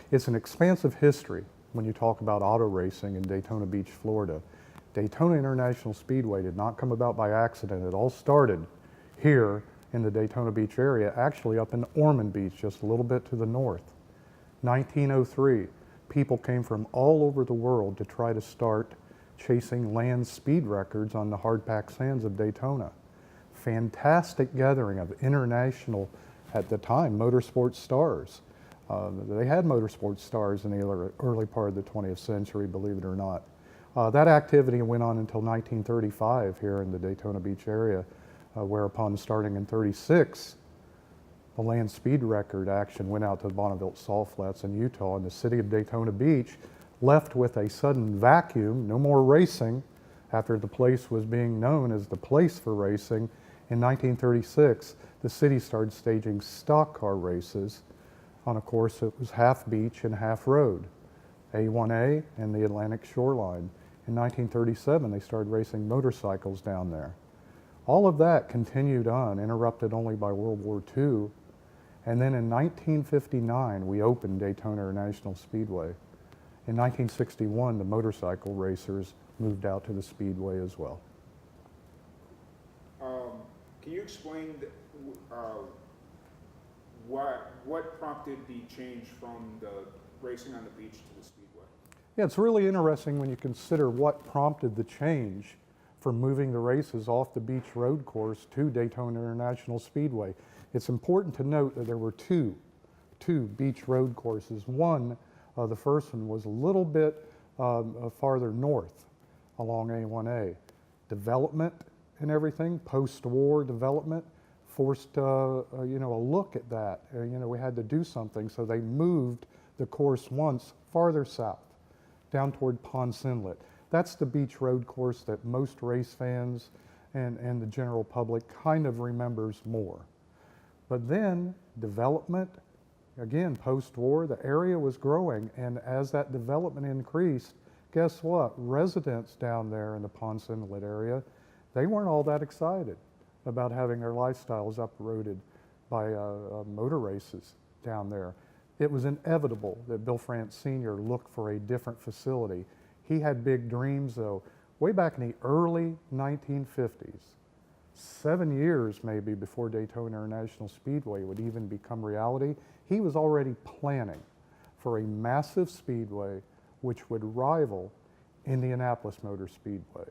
It's an expansive history when you talk about auto racing in Daytona Beach, Florida. Daytona International Speedway did not come about by accident. It all started here in the Daytona Beach area, actually up in Ormond Beach, just a little bit to the north. 1903, people came from all over the world to try to start chasing land speed records on the hard-packed sands of Daytona. Fantastic gathering of international, at the time, motorsport stars. They had motorsport stars in the early part of the 20th century, believe it or not. That activity went on until 1935 here in the Daytona Beach area, whereupon starting in 36, the land speed record action went out to the Bonneville Salt Flats in Utah, and the city of Daytona Beach left with a sudden vacuum, no more racing, after the place was being known as the place for racing. In 1936, the city started staging stock car races on a course that was half beach and half road, A1A and the Atlantic shoreline. In 1937, they started racing motorcycles down there. All of that continued on, interrupted only by World War II. And then in 1959, we opened Daytona International Speedway. In 1961, the motorcycle racers moved out to the Speedway as well. Can you explain what prompted the change from the racing on the beach to the Speedway? Yeah, it's really interesting when you consider what prompted the change from moving the races off the beach road course to Daytona International Speedway. It's important to note that there were two beach road courses. One, the first one was a little bit farther north along A1A. Development and everything, post-war development, forced a look at that. We had to do something, so they moved the course once farther south, down toward Ponce Inlet. That's the beach road course that most race fans and the general public kind of remembers more. But then development, again, post-war, the area was growing, and as that development increased, guess what? Residents down there in the Ponce Inlet area, they weren't all that excited about having their lifestyles uprooted by motor races down there. It was inevitable that Bill France Sr. looked for a different facility. He had big dreams, though. Way back in the early 1950s, 7 years maybe before Daytona International Speedway would even become reality, he was already planning for a massive speedway which would rival Indianapolis Motor Speedway.